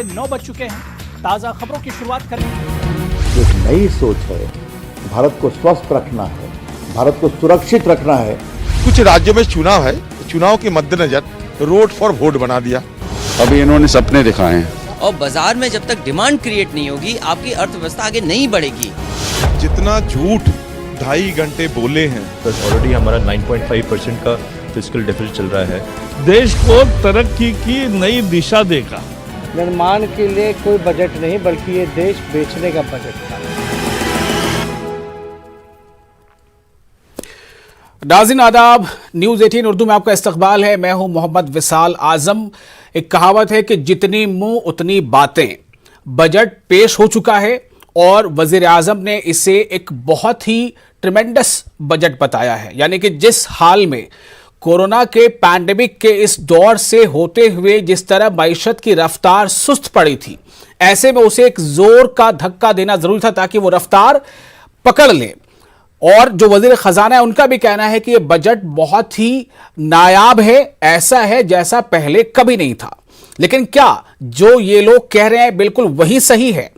9 बज चुके हैं। ताजा खबरों की शुरुआत करें। एक नई सोच है, भारत को स्वस्थ रखना है, भारत को सुरक्षित रखना है। कुछ राज्यों में चुनाव है, चुनाव के मद्देनजर रोड फॉर वोट बना दिया। अभी इन्होंने सपने दिखाए हैं और बाजार में जब तक डिमांड क्रिएट नहीं होगी आपकी अर्थव्यवस्था आगे नहीं बढ़ेगी। जितना झूठ 2.5 घंटे बोले हैं, ऑलरेडी हमारा 9.5% का फिस्कल डेफिसिट चल रहा है। देश को तरक्की की नई दिशा देगा। निर्माण के लिए कोई बजट नहीं बल्कि ये देश बेचने का बजट था। नाज़रीन आदाब, न्यूज़ 18 उर्दू में आपका इस्तकबाल है। मैं हूं मोहम्मद विसाल आजम। एक कहावत है कि जितनी मुंह उतनी बातें। बजट पेश हो चुका है और वजीर आजम ने इसे एक बहुत ही ट्रिमेंडस बजट बताया है। यानी कि जिस हाल में कोरोना के पैंडेमिक के इस दौर से होते हुए जिस तरह मईशत की रफ्तार सुस्त पड़ी थी, ऐसे में उसे एक जोर का धक्का देना जरूरी था ताकि वो रफ्तार पकड़ ले। और जो वजीर खजाना है उनका भी कहना है कि ये बजट बहुत ही नायाब है, ऐसा है जैसा पहले कभी नहीं था। लेकिन क्या जो ये लोग कह रहे हैं बिल्कुल वही सही है?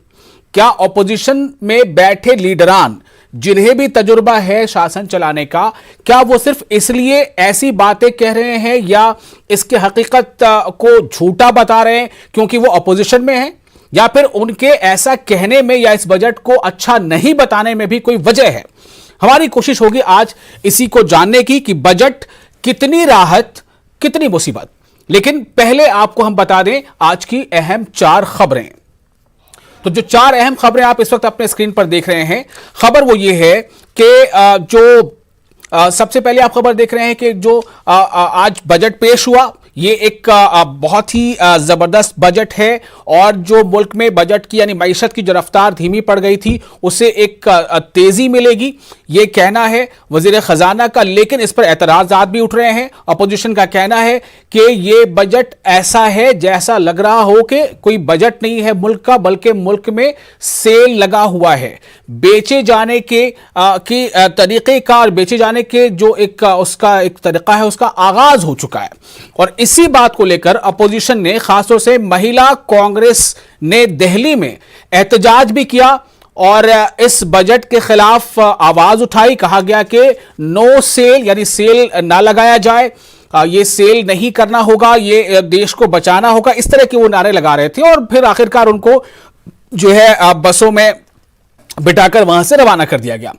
क्या ऑपोजिशन में बैठे लीडरान जिन्हें भी तजुर्बा है शासन चलाने का, क्या वो सिर्फ इसलिए ऐसी बातें कह रहे हैं या इसके हकीकत को झूठा बता रहे हैं क्योंकि वो अपोजिशन में हैं, या फिर उनके ऐसा कहने में या इस बजट को अच्छा नहीं बताने में भी कोई वजह है? हमारी कोशिश होगी आज इसी को जानने की कि बजट कितनी राहत कितनी मुसीबत। लेकिन पहले आपको हम बता दें आज की अहम 4 खबरें। तो जो 4 अहम खबरें आप इस वक्त अपने स्क्रीन पर देख रहे हैं, खबर वो ये है कि सबसे पहले आप खबर देख रहे हैं कि जो आज बजट पेश हुआ, ये एक बहुत ही जबरदस्त बजट है और जो मुल्क में बजट की यानी मईशत की जो रफ्तार धीमी पड़ गई थी उसे एक तेजी मिलेगी, ये कहना है वजीर खजाना का। लेकिन इस पर एतराजात भी उठ रहे हैं। अपोजिशन का कहना है कि ये बजट ऐसा है जैसा लग रहा हो कि कोई बजट नहीं है मुल्क का, बल्कि मुल्क में सेल लगा हुआ है। बेचे जाने के तरीके का और बेचे जाने के जो उसका एक तरीका है उसका आगाज हो चुका है। और इसी बात को लेकर अपोजिशन ने, खासतौर से महिला कांग्रेस ने दिल्ली में एहतजाज भी किया और इस बजट के खिलाफ आवाज उठाई। कहा गया कि नो सेल यानी सेल ना लगाया जाए, ये सेल नहीं करना होगा, ये देश को बचाना होगा, इस तरह के वो नारे लगा रहे थे। और फिर आखिरकार उनको जो है बसों में बिठाकर वहां से रवाना कर दिया गया।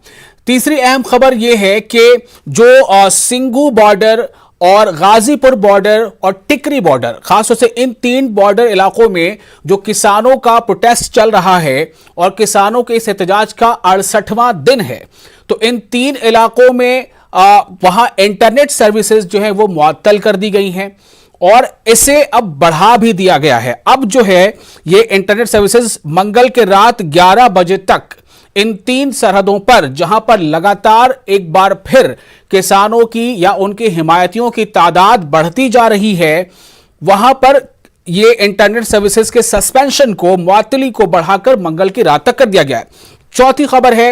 तीसरी अहम खबर यह है कि जो सिंघू बॉर्डर और गाजीपुर बॉर्डर और टिकरी बॉर्डर, खासतौर से इन 3 बॉर्डर इलाकों में जो किसानों का प्रोटेस्ट चल रहा है और किसानों के इस एहतजाज का 68वां दिन है, तो इन 3 इलाकों में वहां इंटरनेट सर्विसेज जो है वो मुअत्तल कर दी गई हैं और इसे अब बढ़ा भी दिया गया है। अब जो है ये इंटरनेट सर्विसेज मंगल के रात 11 बजे तक इन 3 सरहदों पर, जहां पर लगातार एक बार फिर किसानों की या उनके हिमायतियों की तादाद बढ़ती जा रही है, वहां पर ये इंटरनेट सर्विसेज के सस्पेंशन को, मुअत्तली को बढ़ाकर मंगल की रात तक कर दिया गया है। चौथी खबर है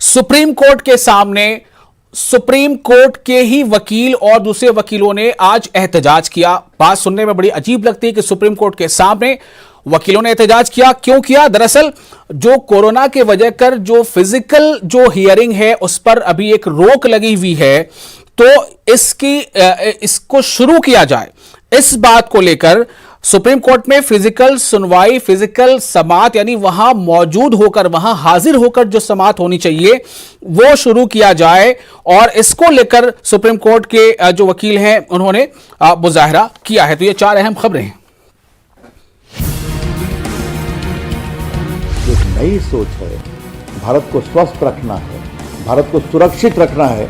सुप्रीम कोर्ट के सामने सुप्रीम कोर्ट के ही वकील और दूसरे वकीलों ने आज एहतजाज किया। बात सुनने में बड़ी अजीब लगती है कि सुप्रीम कोर्ट के सामने वकीलों ने एहतजाज किया। क्यों किया? दरअसल जो कोरोना के वजह कर जो फिजिकल जो हियरिंग है उस पर अभी एक रोक लगी हुई है, तो इसको शुरू किया जाए, इस बात को लेकर सुप्रीम कोर्ट में फिजिकल सुनवाई, फिजिकल समाअत यानी वहां मौजूद होकर, वहां हाजिर होकर जो समाअत होनी चाहिए वो शुरू किया जाए। और इसको लेकर सुप्रीम कोर्ट के जो वकील हैं उन्होंने मुजाहरा किया है। तो ये 4 अहम खबरें हैं। एक नई सोच है, भारत को स्वस्थ रखना है, भारत को सुरक्षित रखना है।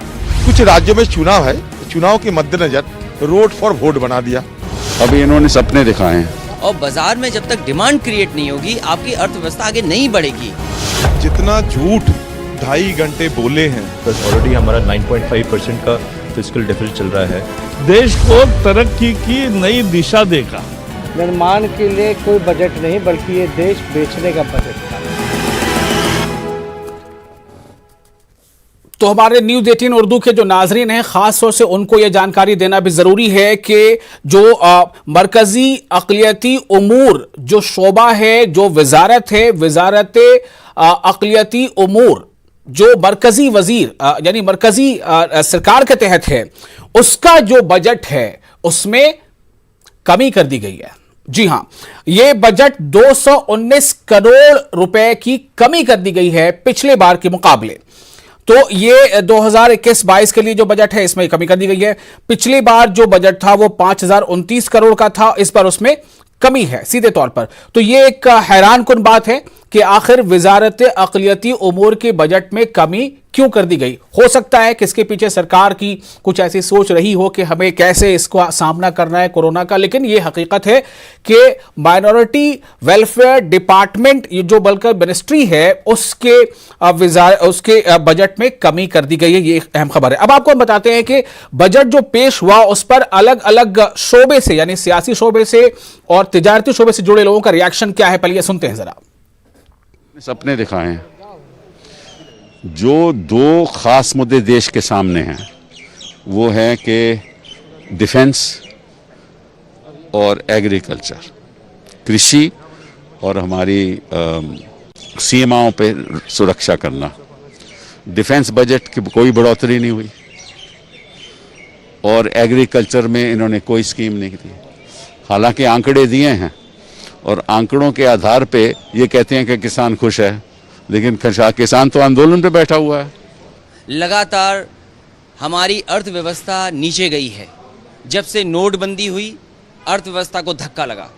कुछ राज्यों में चुनाव है, चुनाव के मद्देनजर रोड फॉर वोट बना दिया। अभी इन्होंने सपने दिखाए हैं और बाजार में जब तक डिमांड क्रिएट नहीं होगी आपकी अर्थव्यवस्था आगे नहीं बढ़ेगी। जितना झूठ 2.5 घंटे बोले हैं, ऑलरेडी हमारा 9.5% का फिस्कल डेफिसिट चल रहा है। देश को तरक्की की नई दिशा देगा। निर्माण के लिए कोई बजट नहीं बल्कि ये देश बेचने का बजट था। तो हमारे न्यूज 18 उर्दू के जो नाजरीन हैं, खास तौर से उनको यह जानकारी देना भी जरूरी है कि जो मरकजी अक़लियती उमूर जो शोबा है, जो वजारत है, वजारत अक़लियती उमूर जो मरकजी वजीर यानी मरकजी सरकार के तहत है, उसका जो बजट है उसमें कमी कर दी गई है। जी हां, यह बजट 219 करोड़ रुपए की कमी कर दी गई है पिछले बार के मुकाबले। तो ये 2021-22 के लिए जो बजट है इसमें कमी कर दी गई है। पिछली बार जो बजट था वो 5029 करोड़ का था, इस बार उसमें कमी है सीधे तौर पर। तो ये एक हैरानकुन बात है कि आखिर वजारत अक़लियती उमूर के बजट में कमी क्यों कर दी गई। हो सकता है कि इसके पीछे सरकार की कुछ ऐसी सोच रही हो कि हमें कैसे इसका सामना करना है कोरोना का, लेकिन ये हकीकत है कि माइनॉरिटी वेलफेयर डिपार्टमेंट जो बल्कि मिनिस्ट्री है उसके बजट में कमी कर दी गई है। ये एक अहम खबर है। अब आपको हम बताते हैं कि बजट जो पेश हुआ उस पर अलग अलग शोबे से यानी सियासी शोबे से और तिजारती शोबे से जुड़े लोगों का रिएक्शन क्या है, पहले सुनते हैं जरा। सपने दिखाए हैं। जो दो खास मुद्दे देश के सामने हैं वो है कि डिफेंस और एग्रीकल्चर, कृषि और हमारी सीमाओं पे सुरक्षा करना। डिफेंस बजट की कोई बढ़ोतरी नहीं हुई और एग्रीकल्चर में इन्होंने कोई स्कीम नहीं दी। हालांकि आंकड़े दिए हैं और आंकड़ों के आधार पे ये कहते हैं कि किसान खुश है, लेकिन किसान तो आंदोलन पे बैठा हुआ है। लगातार हमारी अर्थव्यवस्था नीचे गई है। जब से नोटबंदी हुई अर्थव्यवस्था को धक्का लगा,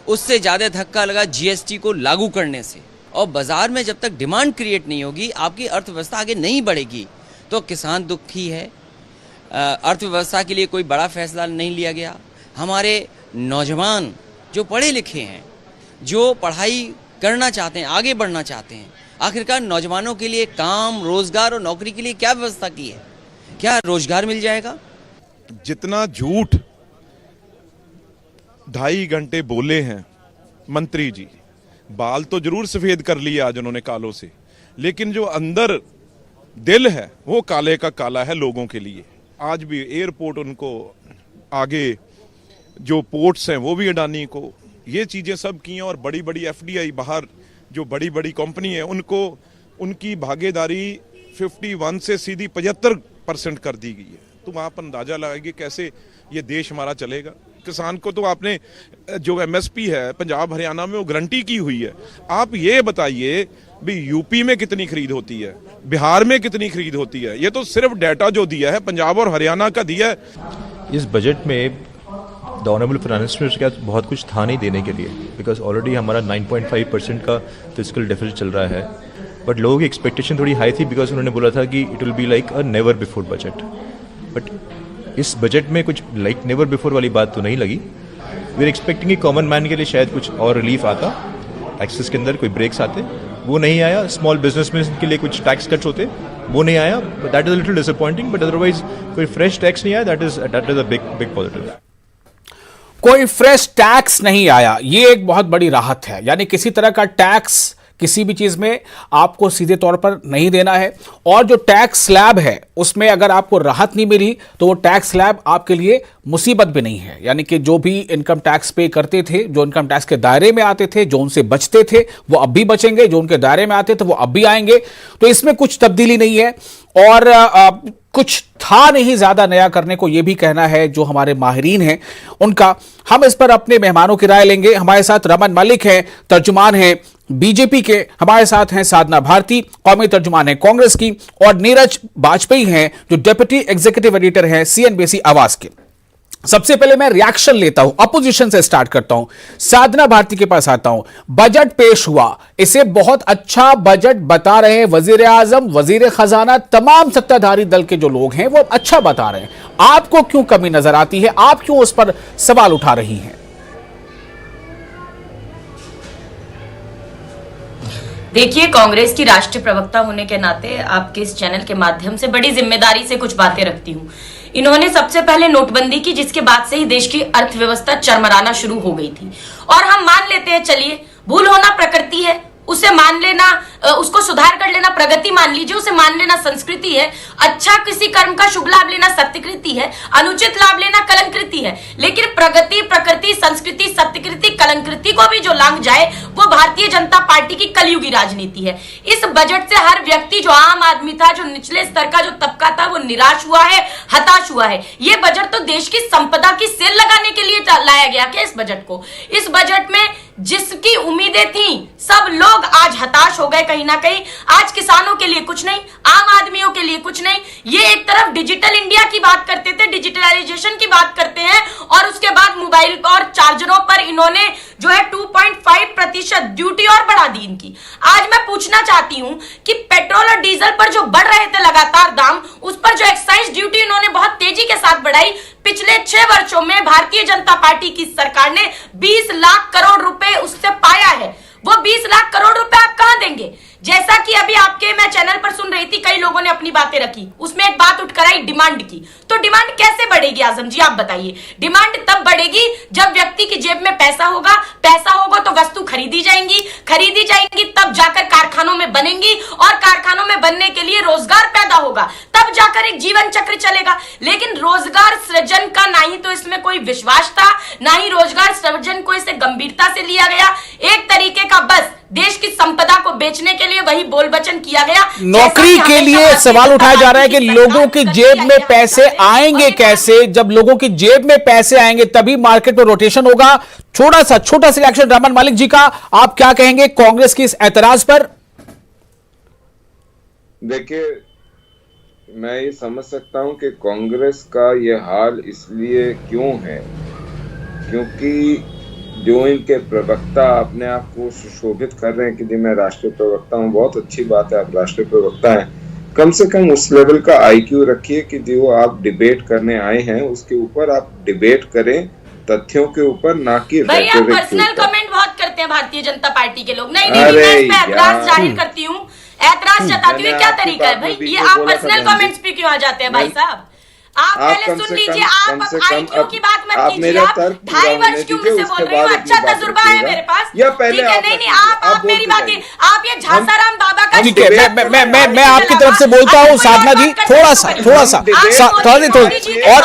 उससे ज़्यादा धक्का लगा जीएसटी को लागू करने से। और बाज़ार में जब तक डिमांड क्रिएट नहीं होगी, आपकी अर्थव्यवस्था आगे नहीं बढ़ेगी। तो किसान दुखी है। अर्थव्यवस्था के लिए कोई बड़ा फैसला नहीं लिया गया। हमारे नौजवान जो पढ़े लिखे हैं, जो पढ़ाई करना चाहते हैं, आगे बढ़ना चाहते हैं, आखिरकार नौजवानों के लिए काम, रोजगार और नौकरी के लिए क्या व्यवस्था की है? क्या रोजगार मिल जाएगा? जितना झूठ 2.5 घंटे बोले हैं मंत्री जी, बाल तो जरूर सफेद कर लिए आज उन्होंने कालों से, लेकिन जो अंदर दिल है वो काले का काला है लोगों के लिए। आज भी एयरपोर्ट उनको, आगे जो पोर्ट्स हैं वो भी अडानी को, ये चीजें सब की हैं। और बड़ी बड़ी एफडीआई बाहर जो बड़ी बड़ी कंपनी है उनको उनकी भागीदारी 51 से सीधी 75% कर दी गई है। तुम आप अंदाजा लगाइए कैसे ये देश हमारा चलेगा। किसान को तो आपने जो एमएसपी है पंजाब हरियाणा में वो गारंटी की हुई है। आप ये बताइए भी यूपी में कितनी खरीद होती है, बिहार में कितनी खरीद होती है? ये तो सिर्फ डाटा जो दिया है पंजाब और हरियाणा का दिया है। इस बजट में द ऑनरेबल फाइनेंस मिनिस्टर का बहुत कुछ था नहीं देने के लिए, बिकॉज ऑलरेडी हमारा 9.5% का फिजिकल डेफिसिट चल रहा है। बट लोगों की एक्सपेक्टेशन थोड़ी हाई थी, बिकॉज उन्होंने बोला था कि it will be like a never before budget. But इस बजट में कुछ लाइक नेवर बिफोर वाली बात तो नहीं लगी। वी आर एक्सपेक्टिंग कि कॉमन मैन के लिए शायद कुछ और रिलीफ आता, टैक्सेस के अंदर कोई ब्रेक्स आते, वो नहीं आया। स्मॉल बिजनेसमैन के लिए कुछ टैक्स कट्स होते, वो नहीं आया। That is a little disappointing, but otherwise कोई फ्रेश टैक्स नहीं आया। That is a big positive. कोई फ्रेश टैक्स नहीं आया, ये एक बहुत बड़ी राहत है। यानी किसी तरह का टैक्स किसी भी चीज में आपको सीधे तौर पर नहीं देना है। और जो टैक्स स्लैब है उसमें अगर आपको राहत नहीं मिली तो वो टैक्स स्लैब आपके लिए मुसीबत भी नहीं है। यानी कि जो भी इनकम टैक्स पे करते थे, जो इनकम टैक्स के दायरे में आते थे, जो उनसे बचते थे वो अब भी बचेंगे, जो उनके दायरे में आते थे वो अब भी आएंगे। तो इसमें कुछ तब्दीली नहीं है और कुछ था नहीं ज्यादा नया करने को, यह भी कहना है जो हमारे माहिरीन हैं उनका। हम इस पर अपने मेहमानों की राय लेंगे। हमारे साथ रमन मलिक हैं, तर्जुमान हैं बीजेपी के, हमारे साथ हैं साधना भारती, कौमी तर्जुमान है कांग्रेस की, और नीरज बाजपेयी हैं जो डेप्यूटी एग्जीक्यूटिव एडिटर हैं सीएनबीसी आवाज के। सबसे पहले मैं रिएक्शन लेता हूं, अपोजिशन से स्टार्ट करता हूं, साधना भारती के पास आता हूं। बजट पेश हुआ, इसे बहुत अच्छा बजट बता रहे हैं वजीर आजम, वजीर खजाना, तमाम सत्ताधारी दल के जो लोग हैं वो अच्छा बता रहे हैं। आपको क्यों कमी नजर आती है? आप क्यों उस पर सवाल उठा रही हैं? देखिए, कांग्रेस की राष्ट्रीय प्रवक्ता होने के नाते आपके इस चैनल के माध्यम से बड़ी जिम्मेदारी से कुछ बातें रखती हूँ। इन्होंने सबसे पहले नोटबंदी की, जिसके बाद से ही देश की अर्थव्यवस्था चरमराना शुरू हो गई थी। और हम मान लेते हैं, चलिए भूल होना प्रकृति है, उसे मान लेना, उसको सुधार कर लेना प्रगति मान लीजिए, उसे मान लेना संस्कृति है। अच्छा किसी कर्म का शुभ लाभ लेना सत्यकृति है, अनुचित लाभ लेना कलंकृति है। लेकिन प्रगति, प्रकृति, संस्कृति, सत्यकृति, कलंकृति को भी जो लांघ जाए वो भारतीय जनता पार्टी की कलयुगी राजनीति है। इस बजट से हर व्यक्ति, जो आम आदमी था, जो निचले स्तर का जो तबका था, वो निराश हुआ है, हताश हुआ है। ये बजट तो देश की संपदा की सेल लगाने के लिए लाया गया क्या? इस बजट को, इस बजट में जिसकी उम्मीदें थी सब लोग आज हताश हो गए कहीं ना कहीं। आज किसानों के लिए कुछ नहीं, आम आदमियों के लिए कुछ नहीं। ये एक तरफ डिजिटल इंडिया की बात करते थे, डिजिटलाइजेशन की बात करते हैं, और उसके बाद मोबाइल और चार्जरों पर इन्होंने जो है 2.5% ड्यूटी और बढ़ा दी इनकी। आज मैं पूछना चाहती हूं कि पेट्रोल और डीजल पर जो बढ़ रहे थे लगातार दाम, उस पर जो एक्साइज ड्यूटी इन्होंने बहुत तेजी के साथ बढ़ाई। पिछले 6 वर्षों में भारतीय जनता पार्टी की सरकार ने 20 लाख करोड़ रुपए उससे पाया है। वो 20 लाख करोड़ रुपए आप कहां देंगे? जैसा कि अभी आपके मैं चैनल पर सुन रही थी, कई लोगों ने अपनी बातें रखी, उसमें एक बात उठकर आई डिमांड की। तो डिमांड कैसे बढ़ेगी आजम जी, आप बताइए। डिमांड तब बढ़ेगी जब व्यक्ति की जेब में पैसा होगा, पैसा होगा तो वस्तु खरीदी जाएंगी, तब जाकर कारखानों में बनेंगी, और कारखानों में बनने के लिए रोजगार पैदा होगा, तब जाकर एक जीवन चक्र चलेगा। लेकिन रोजगार सृजन का ना ही तो इसमें कोई विश्वास था, ना ही रोजगार सृजन को इसे गंभीरता से लिया गया। एक तरीके का बस देश की संपदा को बेचने के लिए वही बोल वचन किया गया। नौकरी के लिए सवाल उठाया जा रहा है कि लोगों की जेब में पैसे आएंगे कैसे? जब लोगों की जेब में पैसे आएंगे तभी मार्केट में रोटेशन होगा। छोटा सा रिएक्शन रमन मलिक जी का, आप क्या कहेंगे कांग्रेस की इस एतराज पर? देखिए, मैं ये समझ सकता हूं कि कांग्रेस का ये हाल इसलिए क्यों है, क्योंकि जो इनके प्रवक्ता अपने आप को सुशोभित कर रहे हैं कि जी मैं राष्ट्रीय प्रवक्ता हूँ, बहुत अच्छी बात है, आप राष्ट्रीय प्रवक्ता हैं। कम से कम उस लेवल का आईक्यू रखिए कि जो आप डिबेट करने आए हैं उसके ऊपर आप डिबेट करें, तथ्यों के ऊपर, ना कि भाई आप पर्सनल कमेंट बहुत करते हैं भारतीय जनता पार्टी के लोग। नहीं, मैं इस पे ऐतराज जाहिर करती हूँ, ऐतराज जताती हूँ। क्या तरीका है भाई ये? आप पर्सनल कमेंट्स पे क्यों आ जाते हैं भाई साहब? आप पहले सुन लीजिए, आप आईक्यू की बात मत कीजिए। आप 2.5 वर्ष की उम्र से बोल रही हूँ, अच्छा तजुर्बा है मेरे पास, ठीक है। नहीं, आप मेरी बात, आप ये झांसाराम बाबा का, ठीक है, मैं आपकी तरफ से बोलता हूँ साधना जी, थोड़ा सा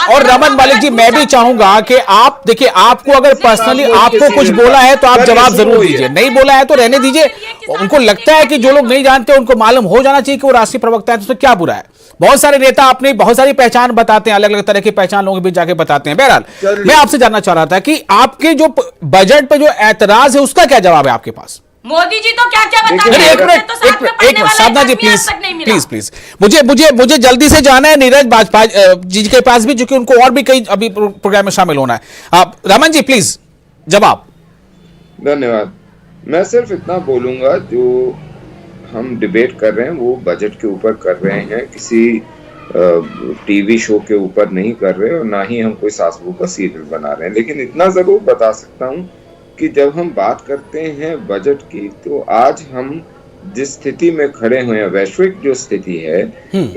और रमन मलिक जी, मैं भी चाहूंगा कि आप देखिए, आपको अगर पर्सनली आपको कुछ बोला है तो आप जवाब जरूर दीजिए, नहीं बोला है तो रहने दीजिए। उनको लगता है कि जो लोग नहीं जानते उनको मालूम हो जाना चाहिए कि वो राष्ट्रीय प्रवक्ता है, तो उसमें क्या बुरा है? बहुत सारे नेता अपनी बहुत सारी पहचान बताते हैं, अलग अलग तरह की पहचान लोगों के बीच जाके बताते हैं। बहरहाल मैं आपसे जानना चाह रहा था कि आपके जो बजट पे जो ऐतराज है उसका क्या जवाब है आपके पास? मोदी जी तो क्या क्या बता रहे हैं? एक मिनट साधना जी, प्लीज मुझे जल्दी से जाना है नीरज बाजपेयी जी के पास भी, क्योंकि उनको और भी कई अभी प्रोग्राम में शामिल होना है। आप रमन जी प्लीज जवाब। धन्यवाद। मैं सिर्फ इतना बोलूंगा, जो हम डिबेट कर रहे हैं वो बजट के ऊपर कर रहे हैं, किसी टीवी शो के ऊपर नहीं कर रहे, और ना ही हम कोई सासबू का सीरियल बना रहे हैं। लेकिन इतना जरूर बता सकता हूं कि जब हम बात करते हैं बजट की, तो आज हम जिस स्थिति में खड़े हुए हैं, वैश्विक जो स्थिति है,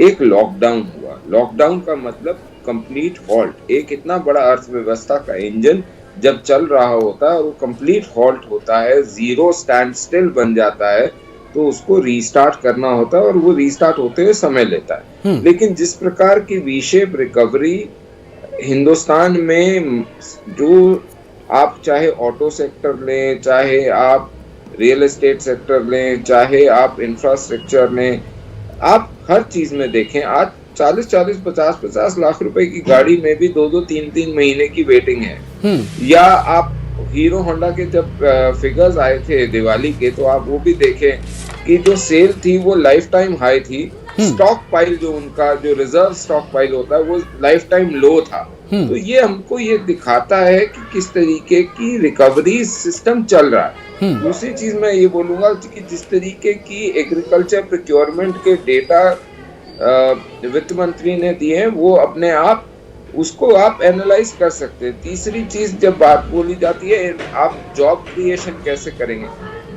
एक लॉकडाउन हुआ। लॉकडाउन का मतलब कंप्लीट हॉल्ट। एक इतना बड़ा अर्थव्यवस्था का इंजन जब चल रहा होता है और वो कंप्लीट हॉल्ट होता है, जीरो स्टैंड स्टिल बन जाता है, तो उसको रीस्टार्ट करना होता है, और वो रीस्टार्ट होते हुए समय लेता है। लेकिन जिस प्रकार की वी शेप रिकवरी हिंदुस्तान में, जो आप चाहे ऑटो सेक्टर लें, चाहे आप रियल एस्टेट सेक्टर लें, चाहे आप इंफ्रास्ट्रक्चर लें, आप हर चीज में देखें, आज 40-40, 50-50 लाख रुपए की गाड़ी में भी 2-2, 3-3 महीने की वेटिंग है। या आप हीरो होंडा के जब फिगर्स आए थे दिवाली के, तो आप वो भी देखें कि जो सेल थी वो लाइफ टाइम हाई थी, स्टॉक पाइल जो उनका जो रिजर्व स्टॉक पाइल होता है वो लाइफ टाइम लो था। तो ये हमको ये दिखाता है कि किस तरीके की रिकवरी सिस्टम चल रहा है। दूसरी चीज मैं ये बोलूंगा कि जिस तरीके की एग्रीकल्चर प्रोक्योरमेंट के डेटा वित्त मंत्री ने दिए हैं, वो अपने आप उसको आप एनालाइज कर सकते हैं। तीसरी चीज, जब बात बोली जाती है आप जॉब क्रिएशन कैसे करेंगे,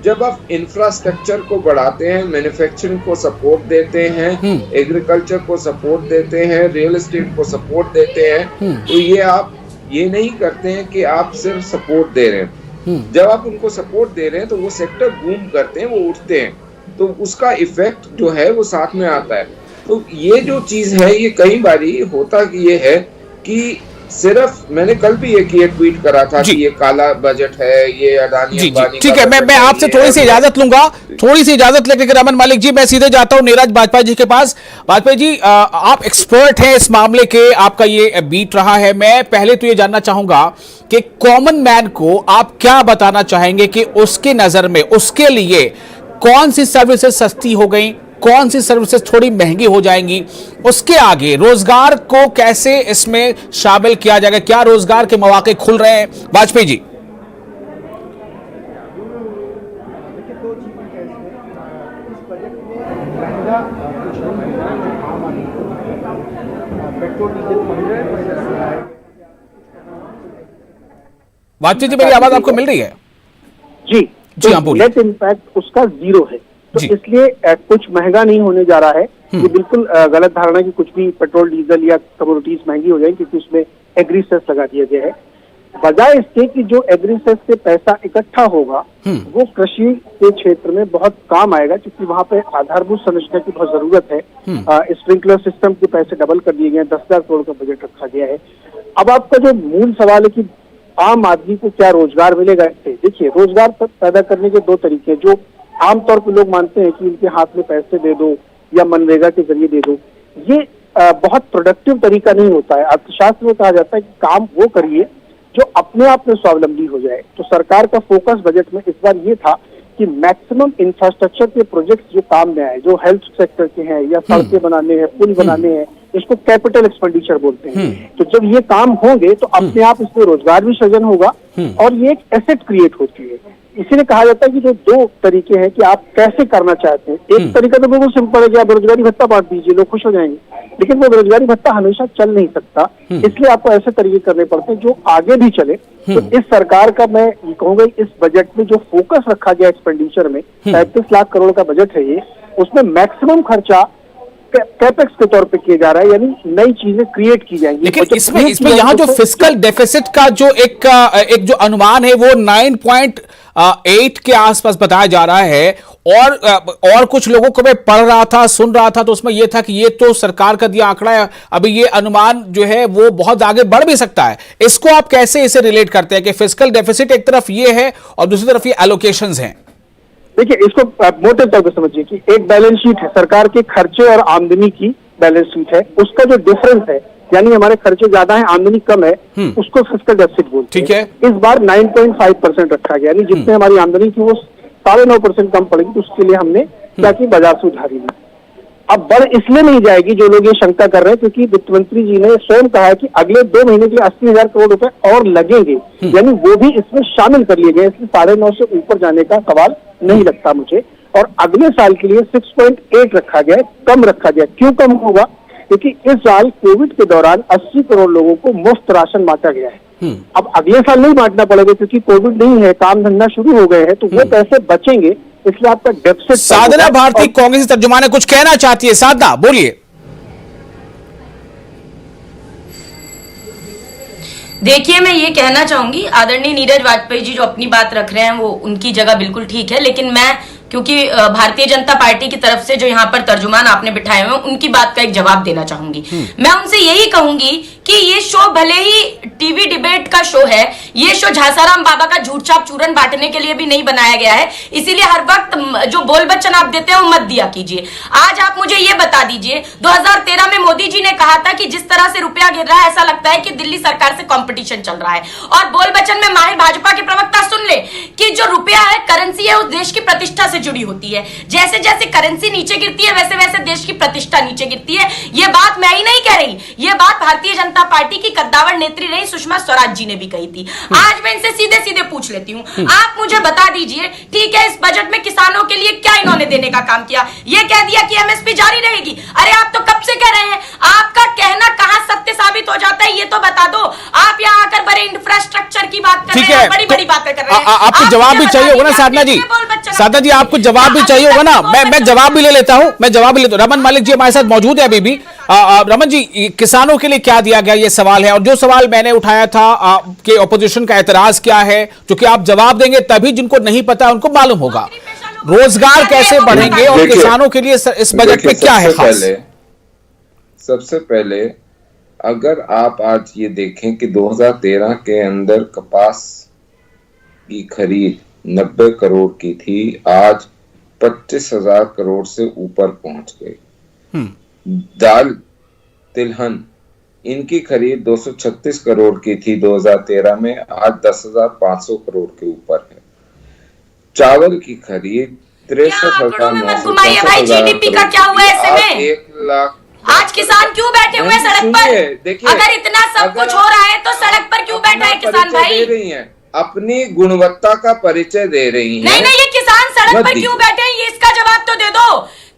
जब आप इंफ्रास्ट्रक्चर को बढ़ाते हैं, मैन्युफैक्चरिंग को सपोर्ट देते हैं, एग्रीकल्चर को सपोर्ट देते हैं, रियल एस्टेट को सपोर्ट देते हैं, तो ये आप ये नहीं करते हैं कि आप सिर्फ सपोर्ट दे रहे हैं। जब आप उनको सपोर्ट दे रहे हैं तो वो सेक्टर बूम करते हैं, वो उठते हैं, तो उसका इफेक्ट जो है वो साथ में आता है। तो ये जो चीज है, ये कई बारी होता कि ये है कि सिर्फ मैंने कल भी ये ट्वीट करा था कि ये काला बजट है, ये अडानी अंबानी। ठीक है, मैं आपसे थोड़ी सी इजाजत लूंगा, थोड़ी सी इजाजत लेकर रमन मलिक जी मैं सीधे जाता हूं नीरज बाजपेयी जी के पास। बाजपेयी जी, आप एक्सपर्ट हैं इस मामले के, आपका ये बीट रहा है। मैं पहले तो ये जानना चाहूंगा कि कॉमन मैन को आप क्या बताना चाहेंगे कि उसकी नजर में, उसके लिए कौन सी सर्विसेज सस्ती हो गई, कौन सी सर्विसेज थोड़ी महंगी हो जाएंगी, उसके आगे रोजगार को कैसे इसमें शामिल किया जाएगा, क्या रोजगार के मौके खुल रहे हैं? वाजपेयी जी। वाजपेयी जी, मेरी आवाज आपको मिल रही है? जी जी हाँ, बोलिए। नेट इम्पैक्ट उसका 0 है, तो इसलिए कुछ महंगा नहीं होने जा रहा है। ये बिल्कुल गलत धारणा कि कुछ भी पेट्रोल डीजल या कमोडिटीज महंगी हो जाएंगी, क्योंकि उसमें एग्री सेस लगा दिया गया है। बजाय इसके कि जो एग्री सेस से पैसा इकट्ठा होगा वो कृषि के क्षेत्र में बहुत काम आएगा, क्योंकि वहाँ पे आधारभूत संरचना की बहुत जरूरत है। स्प्रिंकलर सिस्टम के पैसे डबल कर दिए गए हैं, 10,000 करोड़ का बजट रखा गया है। अब आपका जो मूल सवाल है कि आम आदमी को क्या रोजगार मिलेगा इससे, देखिए रोजगार पैदा करने के 2 तरीके, जो आमतौर पर लोग मानते हैं कि इनके हाथ में पैसे दे दो या मनरेगा के जरिए दे दो, ये बहुत प्रोडक्टिव तरीका नहीं होता है। अर्थशास्त्र में कहा जाता है कि काम वो करिए जो अपने आप में स्वावलंबी हो जाए। तो सरकार का फोकस बजट में इस बार ये था कि मैक्सिमम इंफ्रास्ट्रक्चर के प्रोजेक्ट्स जो काम में आए, जो हेल्थ सेक्टर के हैं या सड़कें बनाने हैं, पुल बनाने हैं, इसको कैपिटल एक्सपेंडिचर बोलते हैं। तो जब ये काम होंगे तो अपने आप इसमें रोजगार भी सृजन होगा और ये एक एसेट क्रिएट होती है। इसीलिए कहा जाता है कि जो 2 तरीके हैं कि आप कैसे करना चाहते हैं। एक तरीका तो बिल्कुल सिंपल है कि आप बेरोजगारी भत्ता बांट दीजिए, लोग खुश हो जाएंगे, लेकिन वो बेरोजगारी भत्ता हमेशा चल नहीं सकता, इसलिए आपको ऐसे तरीके करने पड़ते हैं जो आगे भी चले। तो इस सरकार का मैं ये कहूंगा, इस बजट में जो फोकस रखा गया एक्सपेंडिचर में, 35 लाख करोड़ का बजट है ये, उसमें मैक्सिमम खर्चा कैपेक्स के तौर पे किया जा रहा है, यानी नई चीजें क्रिएट की जाएंगी। लेकिन इसमें यहाँ जो फिस्कल डेफिसिट का जो एक जो अनुमान है वो 9.8 के आसपास बताया जा रहा है, और कुछ लोगों को मैं पढ़ रहा था, सुन रहा था, तो उसमें यह था कि ये तो सरकार का दिया आंकड़ा है, अभी ये अनुमान जो है वो बहुत आगे बढ़ भी सकता है। इसको आप कैसे इसे रिलेट करते हैं कि फिस्कल डेफिसिट एक तरफ ये है और दूसरी तरफ ये एलोकेशंस हैं? देखिए, इसको मोटे तौर पर समझिए कि एक बैलेंस शीट है, सरकार के खर्चे और आमदनी की बैलेंस शीट है, उसका जो डिफरेंस है, यानी हमारे खर्चे ज्यादा है, आमदनी कम है, उसको फिस्कल डेफिसिट बोलते हैं। ठीक है। इस बार 9.5% रखा गया, यानी जितने हमारी आमदनी थी वो 9.5% कम पड़ेगी, तो उसके लिए हमने क्या की, बाजार से उधारी ली। अब बढ़ इसलिए नहीं जाएगी जो लोग ये शंका कर रहे हैं, क्योंकि वित्त मंत्री जी ने स्वयं कहा है कि अगले 2 महीने के लिए 80,000 करोड़ रुपए और लगेंगे, यानी वो भी इसमें शामिल कर लिए गए, इसलिए 9.5 से ऊपर जाने का सवाल नहीं लगता मुझे। और अगले साल के लिए 6.8 रखा गया है, कम रखा गया। क्यों कम होगा? क्योंकि इस साल कोविड के दौरान 80 करोड़ लोगों को मुफ्त राशन बांटा गया है। अब अगले साल नहीं बांटना पड़ेगा, क्योंकि कोविड नहीं है, काम धंधा शुरू हो गए हैं, तो वो पैसे बचेंगे, इसलिए आपका डेफिसिट। साधना भारती कांग्रेस तर्जुमान कुछ कहना चाहती है, साधना बोलिए। देखिए, मैं ये कहना चाहूंगी, आदरणीय नीरज वाजपेयी जी जो अपनी बात रख रहे हैं वो उनकी जगह बिल्कुल ठीक है, लेकिन मैं क्योंकि भारतीय जनता पार्टी की तरफ से जो यहाँ पर तर्जुमान आपने बिठाए हुए हैं उनकी बात का एक जवाब देना चाहूंगी। मैं उनसे यही कहूंगी कि ये शो भले ही टीवी डिबेट का शो है, ये शो झासाराम बाबा का झूठ छाप चूरन बांटने के लिए भी नहीं बनाया गया है, इसीलिए हर वक्त जो बोल बच्चन आप देते हैं वो मत दिया कीजिए। आज आप मुझे ये बता दीजिए, 2013 में मोदी जी ने कहा था कि जिस तरह से रुपया गिर रहा है ऐसा लगता है कि दिल्ली सरकार से कंपटीशन चल रहा है, और बोल बच्चन में माहिर भाजपा के प्रवक्ता सुन ले कि जो रुपया है, करेंसी है, उस देश की प्रतिष्ठा जुड़ी होती है, जैसे जैसे करेंसी नीचे गिरती है वैसे वैसे देश की प्रतिष्ठा नीचे गिरती है। ये बात मैं ही नहीं कह रही, ये बात भारतीय जनता पार्टी की कद्दावर नेत्री रही सुषमा स्वराज जी ने भी कही थी। आज मैं इनसे सीधे सीधे पूछ लेती हूँ, आप मुझे बता दीजिए, ठीक है, इस बजट में किसानों के लिए क्या इन्होंने देने का काम किया? ये कह दिया कि एमएसपी जारी रहेगी। अरे आप तो कब से कह रहे हैं, आपका कहना कहां सत्य साबित हो जाता है ये तो बता दो। आप यहाँ आकर बड़े इंफ्रास्ट्रक्चर की बात कर रहे हैं, बड़ी बड़ी बातें कर रहे हैं। आपको जवाब भी चाहिए होगा ना साधना जी? साधना जी, आपको जवाब भी चाहिए होगा ना? मैं जवाब भी ले लेता हूं, मैं जवाब भी लेता हूं। रमन मलिक जी हमारे साथ मौजूद है अभी भी। रमन जी, किसानों के लिए क्या दिया गया, ये सवाल है। और जो सवाल मैंने उठाया था कि ऑपोजिशन का एतराज क्या है, क्योंकि आप जवाब देंगे तभी जिनको नहीं पता उनको मालूम होगा। रोजगार कैसे बढ़ेंगे और किसानों के लिए इस बजट में क्या है खास? सबसे पहले अगर आप आज ये देखें कि 2013 के अंदर कपास की खरीद 90 करोड़ की थी, आज 25,000 करोड़ से ऊपर पहुंच गई। दाल तिलहन इनकी खरीद 236 करोड़ की थी 2013 में, आज 10,500 करोड़ के ऊपर है। चावल की खरीद 63,900 जीडीपी का क्या हुआ ऐसे में? 1 लाख। आज किसान क्यों बैठे हुए सड़क पर? देखिए, अगर इतना सब कुछ हो रहा है तो सड़क पर क्यों बैठा है किसान भाई? दे रही हैं, अपनी गुणवत्ता का परिचय दे रही हैं। नहीं, ये किसान सड़क पर क्यों बैठे हैं, ये इसका जवाब तो दे दो।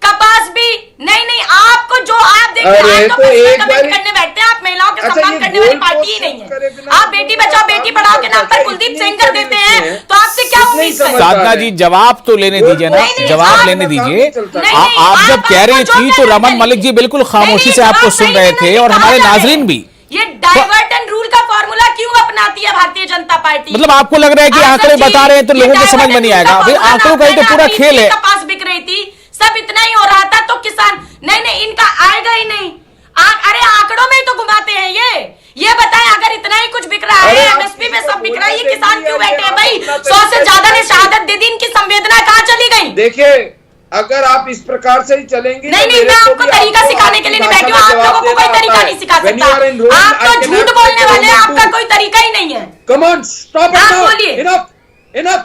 कपास भी नहीं, आपको जो आप देखते हैं आप तो कमेंट करने बैठते हैं। आप महिलाओं के सम्मान करने वाली पार्टी ही नहीं है। आप बेटी बचाओ बेटी पढ़ाओ के नाम पर कुलदीप सिंह कर देते हैं, तो आपसे क्या उम्मीद है? साधना जी, जवाब तो लेने दीजिए ना, जवाब लेने दीजिए। आप जब कह रही थी तो रमन मलिक जी बिल्कुल खामोशी से आपको सुन रहे थे, और हमारे नाजरीन भी। ये डाइवर्ट एंड रूल का फॉर्मूला क्यों अपनाती है भारतीय जनता पार्टी? मतलब आपको लग रहा है कि आंकड़े बता रहे हैं तो लोगों को समझ में नहीं आएगा? भाई आंकड़ों का ही तो पूरा खेल है। कपास बिक रही थी, सब इतना ही हो रहा था, तो किसान नहीं इनका आएगा ही नहीं। अरे आंकड़ों में ही तो घुमाते हैं ये बताएं, अगर इतना ही कुछ बिक रहा है, एमएसपी पे सब बिक रहा है, ये किसान क्यों बैठे हैं भाई? 100 से ज्यादा ने शहादत दे दी, इनकी संवेदना कहाँ चली गई? देखिए, अगर आप इस प्रकार से ही चलेंगे, नहीं, मैं आपको तरीका सिखाने के लिए नहीं बैठी हूँ। आप लोगों को कोई तरीका नहीं सिखा सकता। आप तो झूठ बोलने वाले हैं, आपका कोई तरीका ही नहीं है। Come on, stop it now, बोलिए। इनफ।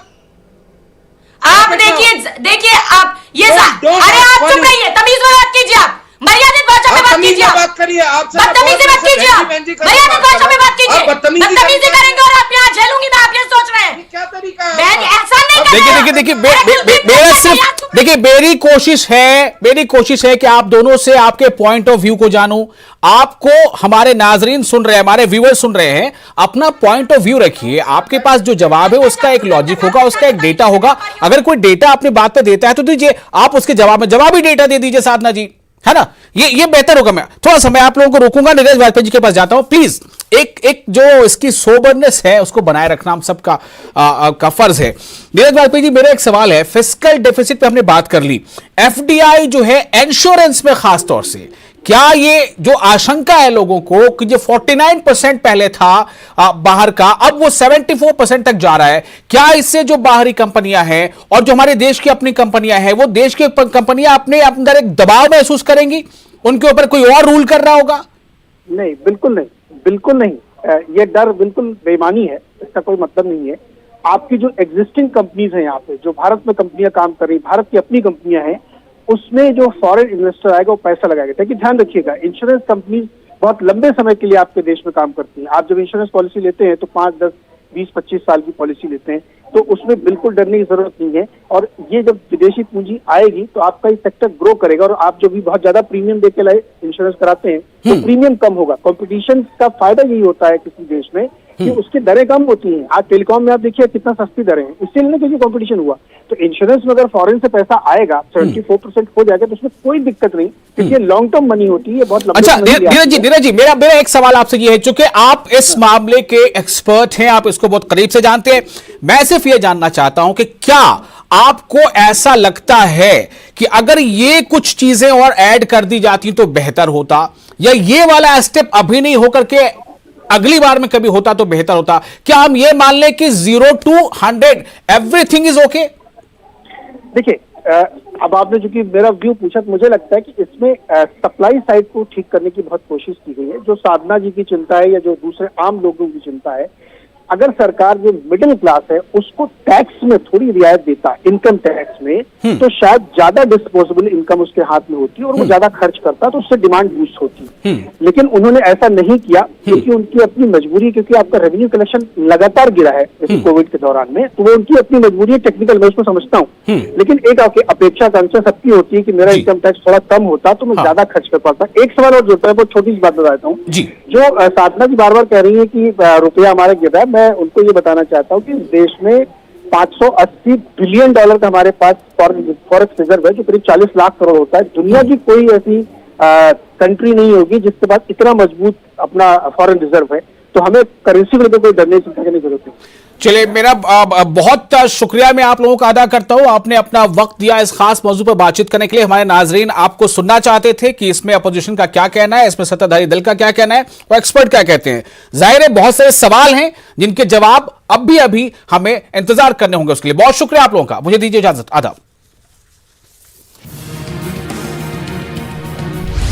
आप देखिए आप ये अरे आप चुप रहिए, तमीज में बात कीजिए, आप मर्यादित भाषा में बात कीजिए, बदतमीजी मत कीजिए, आप मर्यादित भाषा में बात कीजिए। बदतमीजी करेंगे और आप यहाँ झेलूंगी मैं, आप ये सोच रहे हैं? क्या तरीका है? मैं ऐसा नहीं कर रहा। देखिए, मेरी कोशिश है कि आप दोनों से आपके पॉइंट ऑफ व्यू को जानूं। आपको हमारे नाजरीन सुन रहे हैं, हमारे व्यूअर्स सुन रहे हैं, अपना पॉइंट ऑफ व्यू रखिए। आपके पास जो जवाब है उसका एक लॉजिक होगा, उसका एक डेटा होगा। अगर कोई डेटा अपनी बात पे देता है तो दीजिए, आप उसके जवाब में जवाबी डेटा दे दीजिए साधना जी, है ना? ये बेहतर होगा। मैं थोड़ा सा आप लोगों को रोकूंगा, नीरज वाजपेयी जी के पास जाता हूं। प्लीज एक जो इसकी सोबरनेस है उसको बनाए रखना हम सबका का फर्ज है। नीरज वाजपेयी जी, मेरा एक सवाल है, फिस्कल डेफिसिट पे हमने बात कर ली, एफडीआई जो है इंश्योरेंस में खास तौर से, क्या ये जो आशंका है लोगों को कि जो 49% पहले था बाहर का, अब वो 74% तक जा रहा है, क्या इससे जो बाहरी कंपनियां हैं और जो हमारे देश की अपनी कंपनियां हैं, वो देश की कंपनियां अपने अंदर एक दबाव महसूस करेंगी? उनके ऊपर कोई और रूल कर रहा होगा? नहीं, बिल्कुल नहीं। ये डर बिल्कुल बेईमानी है, इसका कोई मतलब नहीं है। आपकी जो एग्जिस्टिंग कंपनीज हैं यहाँ पे, जो भारत में कंपनियां काम कर रही, भारत की अपनी कंपनियां हैं, उसमें जो फॉरेन इन्वेस्टर आएगा वो पैसा लगाएगा। देखिए, ध्यान रखिएगा, इंश्योरेंस कंपनीज बहुत लंबे समय के लिए आपके देश में काम करती हैं। आप जब इंश्योरेंस पॉलिसी लेते हैं तो 5, 10, 20, 25 साल की पॉलिसी लेते हैं, तो उसमें बिल्कुल डरने की जरूरत नहीं है। और ये जब विदेशी पूंजी आएगी तो आपका ये सेक्टर ग्रो करेगा, और आप जो भी बहुत ज्यादा प्रीमियम देके लाए इंश्योरेंस कराते हैं तो प्रीमियम कम होगा। कंपटीशन का फायदा यही होता है किसी देश में कि उसकी दरें कम होती हैं। आज टेलीकॉम में आप देखिए कितना सस्ती दरें हैं, इससे नहीं क्योंकि कंपटीशन हुआ। तो इंश्योरेंस में अगर फॉरेन से पैसा आएगा 74% हो जाएगा तो उसमें कोई दिक्कत नहीं, क्योंकि लॉन्ग टर्म मनी होती है, बहुत लंबा। अच्छा नीरज जी, मेरा एक सवाल आपसे ये है, चूंकि आप इस मामले के एक्सपर्ट हैं, आप इसको बहुत करीब से जानते हैं, मैं सिर्फ ये जानना चाहता हूं कि क्या आपको ऐसा लगता है कि अगर ये कुछ चीजें और ऐड कर दी जाती तो बेहतर होता, या ये वाला स्टेप अभी नहीं होकर के अगली बार में कभी होता तो बेहतर होता? क्या हम ये मान लें कि 0 to 100 एवरीथिंग इज ओके? देखिए, अब आपने जो कि मेरा व्यू पूछा, तो मुझे लगता है कि इसमें सप्लाई साइड को ठीक करने की बहुत कोशिश की गई है। जो साधना जी की चिंता है या जो दूसरे आम लोगों की चिंता है, अगर सरकार जो मिडिल क्लास है उसको टैक्स में थोड़ी रियायत देता, इनकम टैक्स में, तो शायद ज्यादा डिस्पोजेबल इनकम उसके हाथ में होती और वो ज्यादा खर्च करता, तो उससे डिमांड बूस्ट होती। लेकिन उन्होंने ऐसा नहीं किया क्योंकि उनकी अपनी मजबूरी, क्योंकि आपका रेवेन्यू कलेक्शन लगातार गिरा है जैसे कोविड के दौरान में, तो वो उनकी अपनी मजबूरी है। टेक्निकल मैं उसको समझता हूँ, लेकिन एक अपेक्षा आकांक्षा सबकी होती है कि मेरा इनकम टैक्स थोड़ा कम होता तो मैं ज्यादा खर्च कर पाता। एक सवाल और जुड़ता है, बहुत छोटी सी बात बताता हूँ। जो साधना जी बार बार कह रही है कि रुपया हमारा गिर रहा है, मैं उनको ये बताना चाहता हूँ कि देश में 580 बिलियन डॉलर का हमारे पास फॉरेक्स रिजर्व है, जो करीब 40 लाख करोड़ होता है। दुनिया की कोई ऐसी कंट्री नहीं होगी जिसके पास इतना मजबूत अपना फॉरेन रिजर्व है, तो हमें करेंसी में तो कोई डरने की जरूरत नहीं। चलिए, मेरा बहुत शुक्रिया मैं आप लोगों का अदा करता हूं, आपने अपना वक्त दिया इस खास मौजू पर बातचीत करने के लिए। हमारे नाजरीन आपको सुनना चाहते थे कि इसमें अपोजिशन का क्या कहना है, इसमें सत्ताधारी दल का क्या कहना है और एक्सपर्ट क्या कहते हैं। जाहिर है बहुत सारे सवाल हैं जिनके जवाब अभी हमें इंतजार करने होंगे। उसके लिए बहुत शुक्रिया आप लोगों का। मुझे दीजिए इजाजत, आदाब।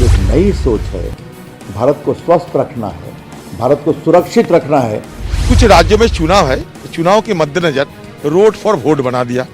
एक नई सोच है, भारत को स्वस्थ रखना है, भारत को सुरक्षित रखना है। कुछ राज्यों में चुनाव है, चुनाव के मद्देनजर रोड फॉर वोट बना दिया।